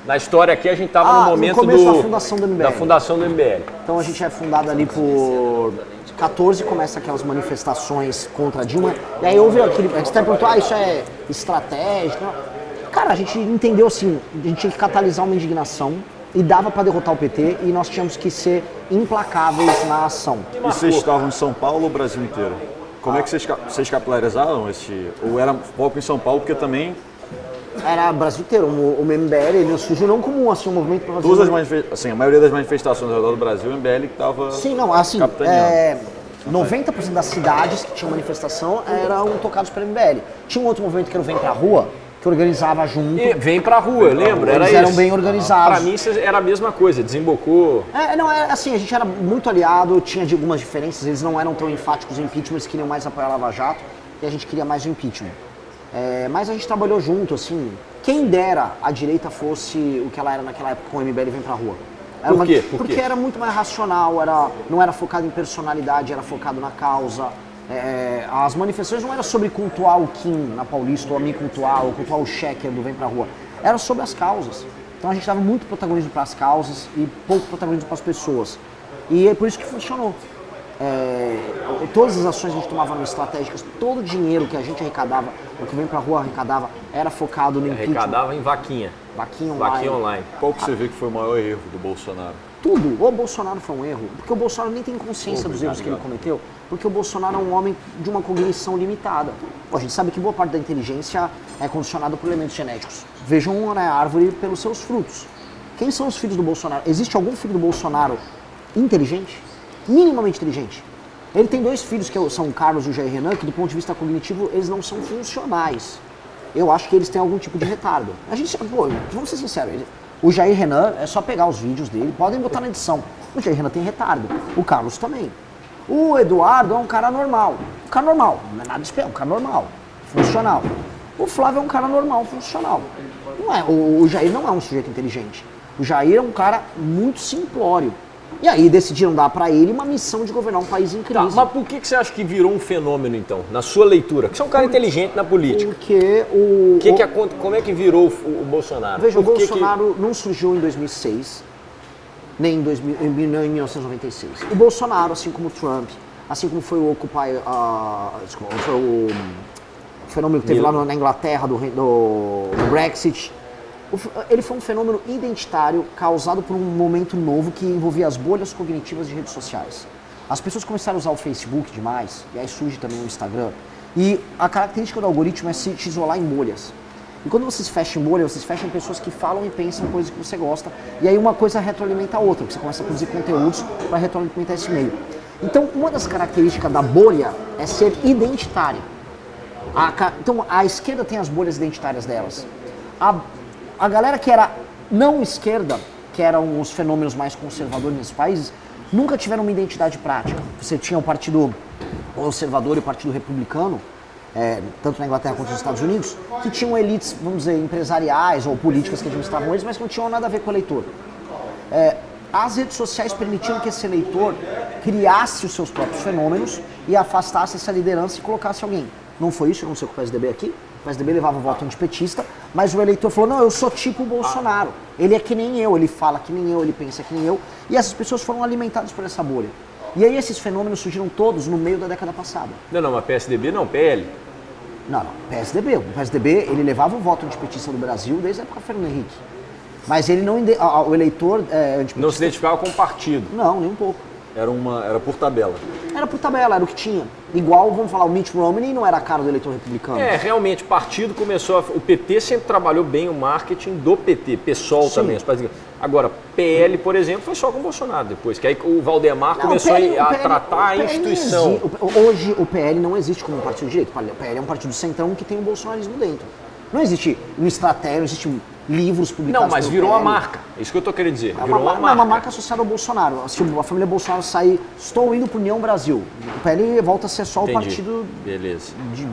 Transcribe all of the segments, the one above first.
Na história aqui a gente estava no momento no começo da fundação do MBL. Da fundação do MBL. Então a gente é fundado ali por 14, começa aquelas manifestações contra a Dilma. E aí houve aquele... A gente até perguntou, isso é estratégico? Cara, a gente entendeu assim, a gente tinha que catalisar uma indignação e dava para derrotar o PT e nós tínhamos que ser implacáveis na ação. E vocês estavam em São Paulo ou Brasil inteiro? Como é que vocês capilarizaram esse... Ou era foco em São Paulo, porque também... Era Brasil inteiro. O MBL ele surgiu não como assim, um movimento para fazer... Todas as a maioria das manifestações ao redor do Brasil, o MBL que estava... Sim, não, assim, 90% das cidades que tinham manifestação eram tocados pelo MBL. Tinha um outro movimento que era o Vem Pra Rua, que organizava junto. E Vem Pra Rua, eu lembro, era Eles isso. eram bem organizados. Pra mim era a mesma coisa, desembocou. Assim, a gente era muito aliado, tinha algumas diferenças, eles não eram tão enfáticos no impeachment, eles queriam mais apoiar a Lava Jato, e a gente queria mais o impeachment. Mas a gente trabalhou junto, assim, quem dera a direita fosse o que ela era naquela época com o MBL Vem Pra Rua. Por quê? Porque era muito mais racional, não era focado em personalidade, era focado na causa. As manifestações não eram sobre cultuar o Kim na Paulista, ou a mim cultuar, ou cultuar o Checker do Vem Pra Rua. Era sobre as causas. Então a gente dava muito protagonismo para as causas e pouco protagonismo para as pessoas. E é por isso que funcionou. Todas as ações que a gente tomava nas estratégicas, todo o dinheiro que a gente arrecadava, o que Vem Pra Rua arrecadava, era focado no impeachment. Arrecadava em vaquinha. Vaquinha online. Qual que você vê que foi o maior erro do Bolsonaro? Tudo. O Bolsonaro foi um erro, porque o Bolsonaro nem tem consciência dos erros que ele cometeu, porque o Bolsonaro é um homem de uma cognição limitada. A gente sabe que boa parte da inteligência é condicionada por elementos genéticos. Vejam a árvore pelos seus frutos. Quem são os filhos do Bolsonaro? Existe algum filho do Bolsonaro inteligente? Minimamente inteligente? Ele tem 2 filhos, que são o Carlos e o Jair Renan, que do ponto de vista cognitivo, eles não são funcionais. Eu acho que eles têm algum tipo de retardo. Vamos ser sinceros, o Jair Renan, é só pegar os vídeos dele, podem botar na edição. O Jair Renan tem retardo, o Carlos também. O Eduardo é um cara normal. Um cara normal, não é nada especial, um cara normal, funcional. O Flávio é um cara normal, funcional. Não é, o Jair não é um sujeito inteligente. O Jair é um cara muito simplório. E aí decidiram dar pra ele uma missão de governar um país em crise. Mas por que você acha que virou um fenômeno, então, na sua leitura? Que você é um cara inteligente na política. Porque Como é que virou o Bolsonaro? Veja, o Bolsonaro não surgiu em 2006, nem em 1996. O Bolsonaro, assim como o Trump, assim como foi o Occupy, foi o fenômeno que teve lá na Inglaterra do Brexit, ele foi um fenômeno identitário causado por um momento novo que envolvia as bolhas cognitivas de redes sociais. As pessoas começaram a usar o Facebook demais, e aí surge também o Instagram, e a característica do algoritmo é se te isolar em bolhas. E quando você se fecha em bolha, você se fecha em pessoas que falam e pensam coisas que você gosta, e aí uma coisa retroalimenta a outra, você começa a produzir conteúdos para retroalimentar esse meio. Então, uma das características da bolha é ser identitária. Então, a esquerda tem as bolhas identitárias delas. A galera que era não esquerda, que eram os fenômenos mais conservadores nesses países, nunca tiveram uma identidade prática. Você tinha o Partido Conservador e o Partido Republicano, tanto na Inglaterra quanto nos Estados Unidos, que tinham elites, vamos dizer, empresariais ou políticas que administravam eles, mas que não tinham nada a ver com o eleitor. As redes sociais permitiam que esse eleitor criasse os seus próprios fenômenos e afastasse essa liderança e colocasse alguém. Não foi isso que aconteceu com o PSDB aqui? O PSDB levava o voto antipetista, mas o eleitor falou, não, eu sou tipo o Bolsonaro. Ele é que nem eu, ele fala que nem eu, ele pensa que nem eu. E essas pessoas foram alimentadas por essa bolha. E aí esses fenômenos surgiram todos no meio da década passada. Não, mas PSDB não, PL. Não, PSDB. O PSDB, ele levava o voto antipetista do Brasil desde a época do Fernando Henrique. Mas ele não... O eleitor antipetista... Não se identificava com o partido. Não, nem um pouco. Era por tabela. Era por tabela, era o que tinha. Igual, vamos falar, o Mitt Romney não era a cara do eleitor republicano. Realmente, o partido começou o PT sempre trabalhou bem o marketing do PT, PSOL também. Agora, PL, por exemplo, foi só com o Bolsonaro depois, que aí o Valdemar começou a tratar a instituição. Hoje, o PL não existe como um partido de direita. O PL é um partido centrão que tem o bolsonarismo dentro. Não existe uma estratégia, não existe livros publicados. Não, mas virou uma marca. É isso que eu tô querendo dizer. Virou uma marca associada ao Bolsonaro. Se a família Bolsonaro sair, estou indo para União Brasil. O PL volta a ser só o partido de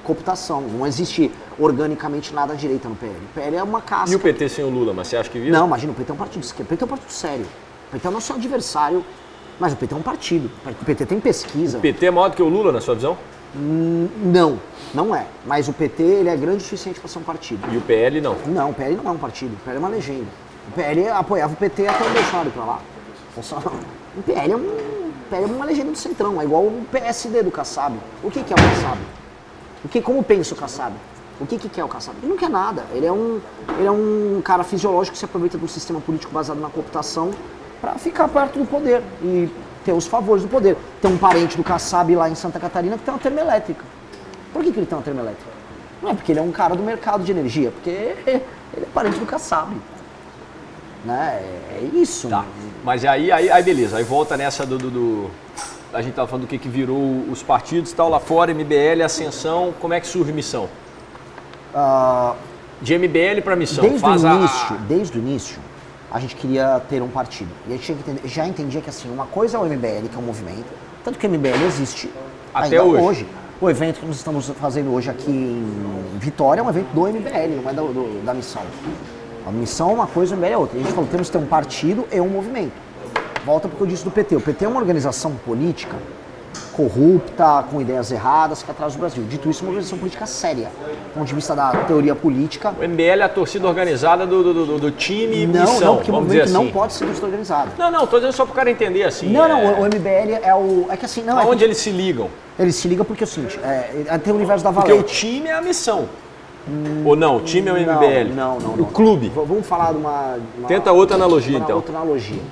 cooptação. Não existe organicamente nada à direita no PL. O PL é uma casca. E o PT sem o Lula, mas você acha que vira? Não, imagina, o PT é um partido de esquerda. O PT é um partido sério. O PT é o nosso adversário, mas o PT é um partido. O PT tem pesquisa. O PT é maior do que o Lula, na sua visão? Não é. Mas o PT ele é grande o suficiente para ser um partido. E o PL não? Não, o PL não é um partido, o PL é uma legenda. O PL apoiava o PT até o Bolsonaro ir pra lá. O PL é uma legenda do Centrão, é igual o PSD do Kassab. O que é o Kassab? Como pensa o Kassab? O que é o Kassab? Ele não quer nada. Ele é um cara fisiológico que se aproveita de um sistema político baseado na cooptação para ficar perto do poder e ter os favores do poder. Tem um parente do Kassab lá em Santa Catarina que tem uma termoelétrica. Por que ele tem uma termoelétrica? Não é porque ele é um cara do mercado de energia, porque ele é parente do Kassab. Né? É isso. Tá. Mas aí beleza, aí volta nessa a gente tava falando do que virou os partidos e tal, lá fora, MBL, Ascensão, como é que surge Missão? De MBL para Missão. Desde o início, a gente queria ter um partido. E a gente já entendia que assim, uma coisa é o MBL, que é um movimento, tanto que o MBL existe até ainda hoje. O evento que nós estamos fazendo hoje aqui em Vitória é um evento do MBL, não é da Missão. A Missão é uma coisa, o MBL é outra. E a gente falou, temos que ter um partido e um movimento. Volta porque eu disse do PT. O PT é uma organização política corrupta, com ideias erradas, que atrasa o Brasil. Dito isso, é uma organização política séria, do ponto de vista da teoria política. O MBL é a torcida organizada do time Missão, não, porque o movimento assim. não pode ser torcida organizada. Não, tô dizendo só para o cara entender assim. Não, o MBL é o... É que assim, não Aonde eles se ligam? Eles se ligam porque é o seguinte, tem o universo da Valete. Porque o time é a Missão. Ou não, o time é o MBL? Não. O clube? Vamos falar de uma Tenta outra analogia, então. Outra analogia.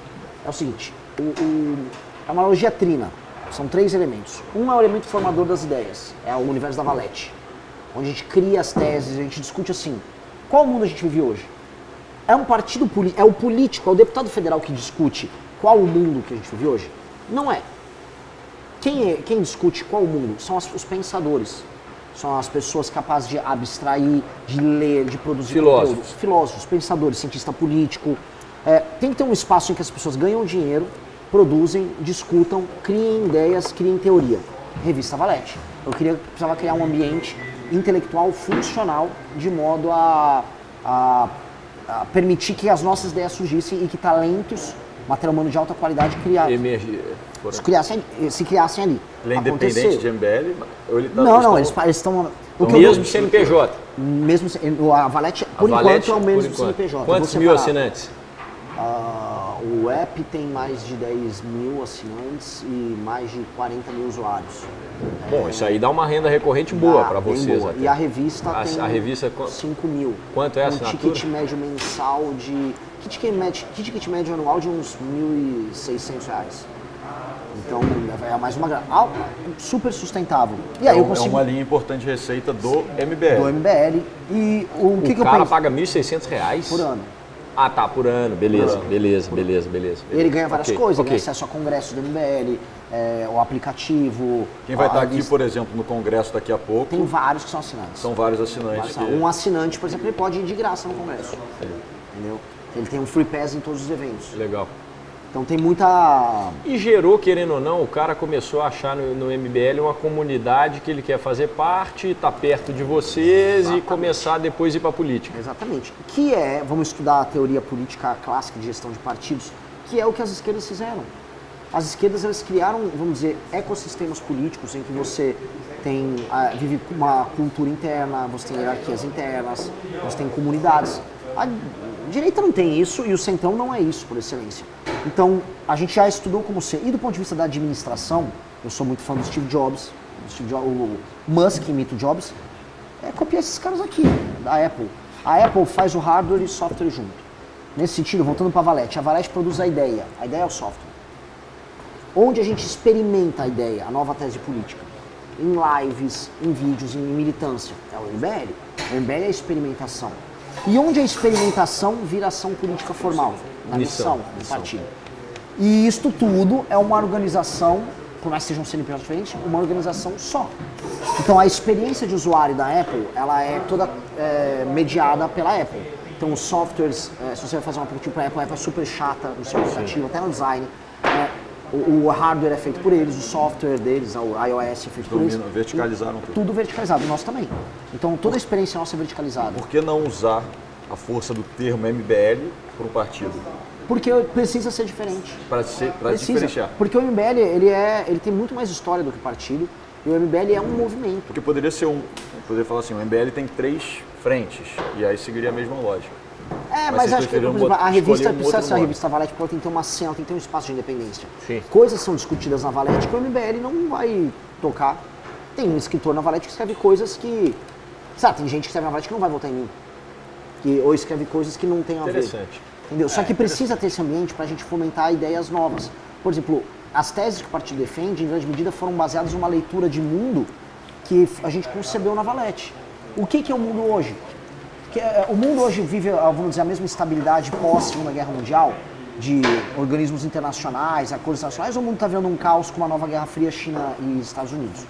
É o seguinte, é uma analogia trina. São 3 elementos. Um é o elemento formador das ideias, é o universo da Valete, onde a gente cria as teses, a gente discute assim, qual mundo a gente vive hoje? É um partido político, é o político, é o deputado federal que discute qual o mundo que a gente vive hoje? Não é. Quem discute qual o mundo? São os pensadores. São as pessoas capazes de abstrair, de ler, de produzir conteúdos. Filósofos, pensadores, cientista político. Tem que ter um espaço em que as pessoas ganham dinheiro, produzem, discutam, criem ideias, criem teoria. Revista Valete. Eu precisava criar um ambiente intelectual funcional de modo a permitir que as nossas ideias surgissem e que talentos, material humano de alta qualidade se criassem ali. Ele é independente de MBL? Ou ele tá, não, eles estão... Mesmo CNPJ? A Valete, por enquanto, é o mesmo CNPJ. Quantos mil assinantes? O app tem mais de 10 mil assinantes e mais de 40 mil usuários. Bom, isso aí dá uma renda recorrente boa para vocês. Boa. E a revista tem a revista 5 mil. Quanto é a assinatura? Um ticket médio mensal de... Ticket médio anual de uns R$1.600. Então, é mais uma grana. Super sustentável. E aí eu consigo... É uma linha importante de receita do MBL. Do MBL. E o que eu penso? O cara paga R$1.600? Por ano. Ah, tá, por ano. Beleza. Ele ganha várias coisas, ele ganha acesso a congresso do MBL, o aplicativo. Quem vai estar aqui, por exemplo, no congresso daqui a pouco? Tem vários que são assinantes. São vários assinantes. Um assinante, por exemplo, ele pode ir de graça no congresso. Entendeu? Ele tem um free pass em todos os eventos. Legal. Então tem muita... E gerou, querendo ou não, o cara começou a achar no MBL uma comunidade que ele quer fazer parte, estar perto de vocês. Exatamente. E começar depois a ir para a política. Exatamente. Que vamos estudar a teoria política clássica de gestão de partidos, que é o que as esquerdas fizeram. As esquerdas, elas criaram, vamos dizer, ecossistemas políticos em que você vive uma cultura interna, você tem hierarquias internas, você tem comunidades. A direita não tem isso e o centrão não é isso, por excelência. Então, a gente já estudou como ser. E do ponto de vista da administração, eu sou muito fã do Steve Jobs. O Musk imita o Jobs. Copiar esses caras aqui, da Apple. A Apple faz o hardware e o software junto. Nesse sentido, voltando para a Valete produz a ideia é o software. Onde a gente experimenta a ideia, a nova tese política? Em lives, em vídeos, em militância. É o MBL. O MBL é a experimentação. E onde a experimentação vira ação política formal? Na missão do partido. E isto tudo é uma organização, por mais que sejam CNPJ diferentes, uma organização só. Então a experiência de usuário da Apple, ela é toda mediada pela Apple. Então os softwares, se você vai fazer um aplicativo para a Apple é super chata no seu aplicativo, até no design. O hardware é feito por eles, o software deles, o iOS é feito por eles. Verticalizaram tudo. Tudo verticalizado, o nosso também. Então toda a experiência nossa é verticalizada. Por que não usar a força do termo MBL para um partido? Porque precisa ser diferente. Para diferenciar. Porque o MBL ele tem muito mais história do que partido. E o MBL é um movimento. Porque poderia falar assim, o MBL tem 3 frentes, e aí seguiria a mesma lógica. Mas acho que, por exemplo, a revista precisa ser a nome. revista Valete, porque ela tem que ter uma cena, tem que ter um espaço de independência. Sim. Coisas são discutidas na Valete que o MBL não vai tocar. Tem um escritor na Valete que escreve coisas que... Sabe, tem gente que escreve na Valete que não vai votar em mim. Ou escreve coisas que não tem a ver. Interessante. Entendeu? Só que precisa ter esse ambiente para a gente fomentar ideias novas. Por exemplo, as teses que o partido defende, em grande medida, foram baseadas numa leitura de mundo que a gente concebeu na Valete. O que é o mundo hoje? O mundo hoje vive, vamos dizer, a mesma estabilidade pós-Segunda Guerra Mundial, de organismos internacionais, acordos internacionais, ou o mundo está vendo um caos com uma nova Guerra Fria, China e Estados Unidos?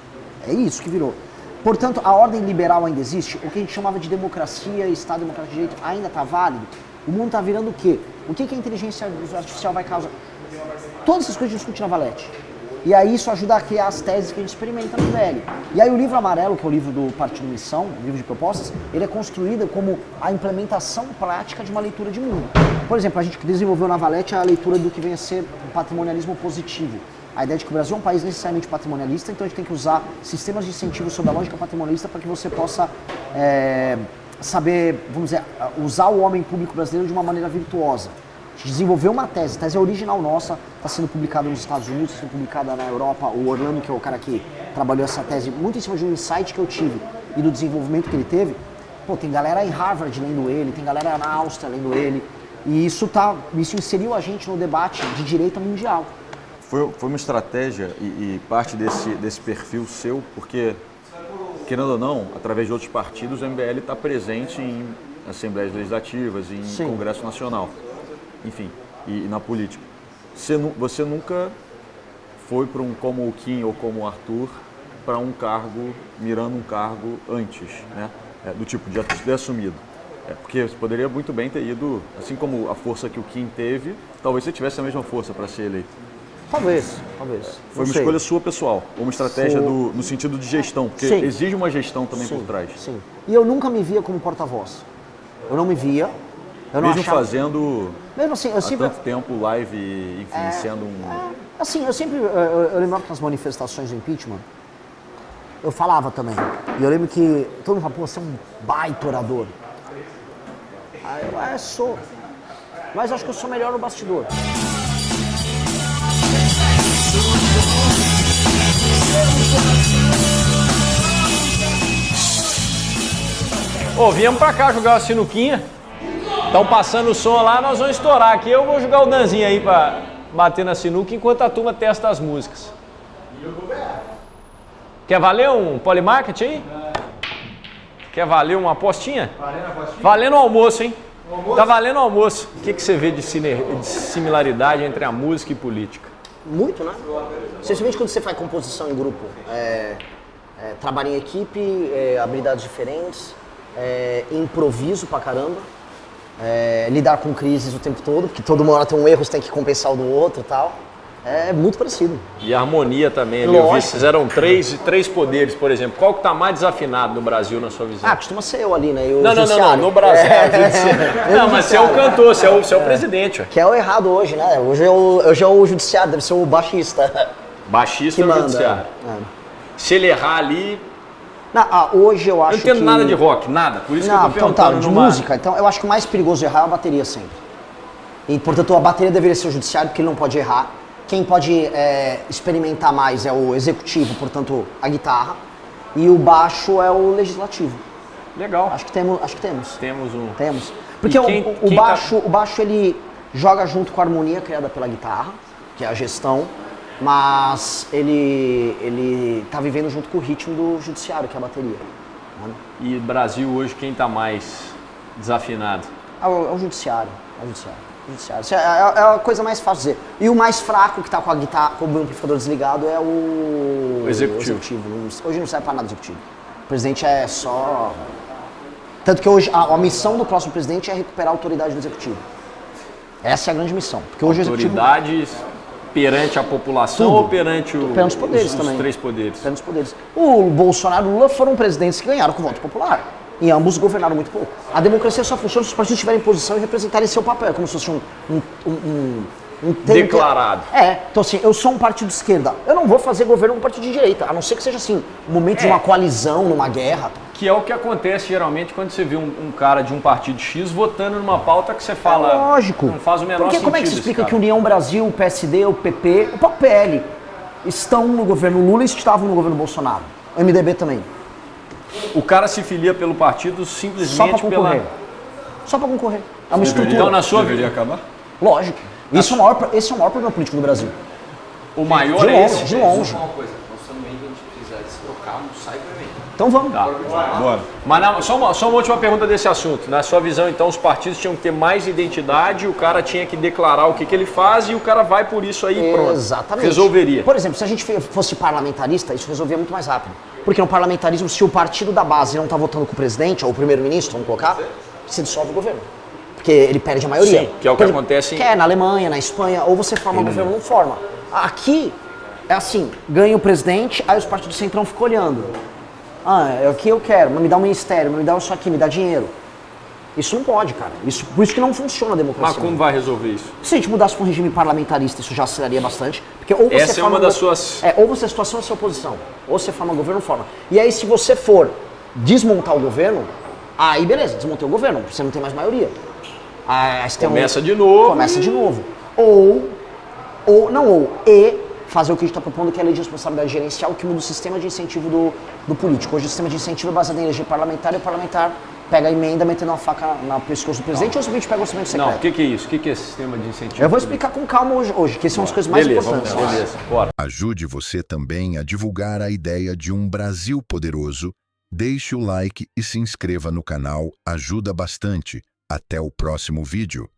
É isso que virou. Portanto, a ordem liberal ainda existe, o que a gente chamava de democracia, Estado Democrático de Direito, ainda está válido. O mundo está virando o quê? O que a inteligência artificial vai causar? Todas essas coisas a gente discute na Valete. E aí isso ajuda a criar as teses que a gente experimenta no MBL. E aí o livro amarelo, que é o livro do Partido Missão, o livro de propostas, ele é construído como a implementação prática de uma leitura de mundo. Por exemplo, a gente desenvolveu na Valete a leitura do que vem a ser o patrimonialismo positivo. A ideia de que o Brasil é um país necessariamente patrimonialista, então a gente tem que usar sistemas de incentivo sob a lógica patrimonialista para que você possa saber, vamos dizer, usar o homem público brasileiro de uma maneira virtuosa. A gente desenvolveu uma tese, a tese é original nossa, está sendo publicada nos Estados Unidos, está sendo publicada na Europa. O Orlando, que é o cara que trabalhou essa tese, muito em cima de um insight que eu tive e do desenvolvimento que ele teve. Pô, tem galera em Harvard lendo ele, tem galera na Áustria lendo ele, e isso inseriu a gente no debate de direita mundial. Foi uma estratégia e parte desse perfil seu, porque, querendo ou não, através de outros partidos, o MBL está presente em assembleias legislativas, em Sim. Congresso Nacional, enfim, e na política. Você nunca foi para como o Kim ou como o Arthur, para um cargo, mirando um cargo antes, né? Do tipo, de ter assumido. Porque você poderia muito bem ter ido, assim como a força que o Kim teve, talvez você tivesse a mesma força para ser eleito. Talvez. Foi uma escolha sua pessoal, uma estratégia no sentido de gestão, porque Sim. exige uma gestão também por trás. Sim. E eu nunca me via como porta-voz. Eu não me via. Eu não Mesmo achava... fazendo Mesmo assim, eu há sempre... tanto tempo live, enfim, sendo um... Assim, eu sempre... Eu lembrava que nas manifestações do impeachment, eu falava também. E eu lembro que todo mundo falava, pô, você é um baita orador. Aí eu, sou. Mas acho que eu sou melhor no bastidor. Viemos pra cá jogar uma sinuquinha. Estão passando o som lá, nós vamos estourar aqui. Eu vou jogar o Danzinho aí pra bater na sinuca enquanto a turma testa as músicas. Quer valer um polymarket aí? Quer valer uma apostinha? Valendo o almoço, hein? Tá valendo o almoço. O que você vê de similaridade entre a música e política? Muito, né? Especialmente quando você faz composição em grupo. Trabalho em equipe, habilidades diferentes, improviso pra caramba. Lidar com crises o tempo todo, porque toda uma hora tem um erro, você tem que compensar o do outro e tal. É muito parecido. E a harmonia também, ali, eu vi, fizeram três poderes, por exemplo. Qual que tá mais desafinado no Brasil, na sua visão? Costuma ser eu ali, né? Não, no Brasil. Não, mas você é o cantor, você é o presidente. Que é o errado hoje, né? Hoje é o judiciário, deve ser o baixista. Baixista é o judiciário. Se ele errar ali... Hoje eu acho que... Eu não entendo nada de rock, nada. Por isso que eu tô perguntando de música. Então, eu acho que o mais perigoso errar é a bateria sempre. E, portanto, a bateria deveria ser o judiciário, porque ele não pode errar. Quem pode experimentar mais é o executivo, portanto, a guitarra. E o baixo é o legislativo. Legal. Acho que temos. Temos. Porque o baixo, ele joga junto com a harmonia criada pela guitarra, que é a gestão. Mas ele tá vivendo junto com o ritmo do judiciário, que é a bateria. Né? E Brasil hoje, quem tá mais desafinado? É o judiciário. É a coisa mais fácil de dizer. E o mais fraco que tá com a guitarra, com o amplificador desligado, é o executivo. Hoje não serve pra nada o executivo. O presidente é só... Tanto que hoje a missão do próximo presidente é recuperar a autoridade do executivo. Essa é a grande missão. Porque hoje autoridade perante a população ou perante os poderes também. Os três poderes? Perante os poderes. O Bolsonaro e o Lula foram presidentes que ganharam com voto popular. E ambos governaram muito pouco. A democracia só funciona se os partidos tiverem posição e representarem seu papel. É como se fosse declarado. Então assim, eu sou um partido de esquerda. Eu não vou fazer governo com um partido de direita, a não ser que seja assim, um momento de uma coalizão, numa guerra. Que é o que acontece geralmente quando você vê um cara de um partido X votando numa pauta que você fala. Lógico. Não faz o menor Porque sentido. como é que se explica esse que o cara. União Brasil, o PSD, o PP, o próprio PL estão no governo Lula e estavam no governo Bolsonaro? O MDB também. O cara se filia pelo partido Só simplesmente pra concorrer. pela. Só pra concorrer. É uma estrutura. Então, na sua Deveria acabar? Lógico. Esse é o maior problema político do Brasil. O maior De é longe, esse. de longe. Uma coisa, nós também, a gente precisar se trocar, não sai pra mim. Então vamos. Bora. Mas só uma última pergunta desse assunto. Na sua visão, então, os partidos tinham que ter mais identidade, o cara tinha que declarar o que ele faz e o cara vai por isso aí e pronto. Exatamente. Resolveria. Por exemplo, se a gente fosse parlamentarista, isso resolvia muito mais rápido. Porque no parlamentarismo, se o partido da base não está votando com o presidente ou o primeiro-ministro, vamos colocar, se dissolve o governo. Porque ele perde a maioria. Sim, que é o que acontece Que é na Alemanha, na Espanha, ou você forma governo ou não forma. Aqui, é assim, ganha o presidente, aí os partidos do centrão ficam olhando. É o que eu quero, me dá um ministério, me dá isso aqui, me dá dinheiro. Isso não pode, cara. Por isso que não funciona a democracia. Mas como vai resolver isso? Se a gente mudasse para um regime parlamentarista, isso já aceleraria bastante. Porque ou você Essa é forma uma das suas... ou você é situação ou você é oposição. Ou você forma governo ou forma. E aí, se você for desmontar o governo, aí beleza, desmontei o governo, você não tem mais maioria. Aí você tem Começa de novo. Começa de novo. E fazer o que a gente está propondo, que é a lei de responsabilidade gerencial, que muda o sistema de incentivo do político. Hoje o sistema de incentivo é baseado em energia parlamentar e o parlamentar pega a emenda metendo uma faca na pescoço do presidente ou simplesmente pega o orçamento secreto. Não, o que é isso? O que é esse sistema de incentivo? Eu vou explicar com calma hoje, que são as coisas mais importantes. Beleza, bora. Ajude você também a divulgar a ideia de um Brasil poderoso. Deixe o like e se inscreva no canal, ajuda bastante. Até o próximo vídeo.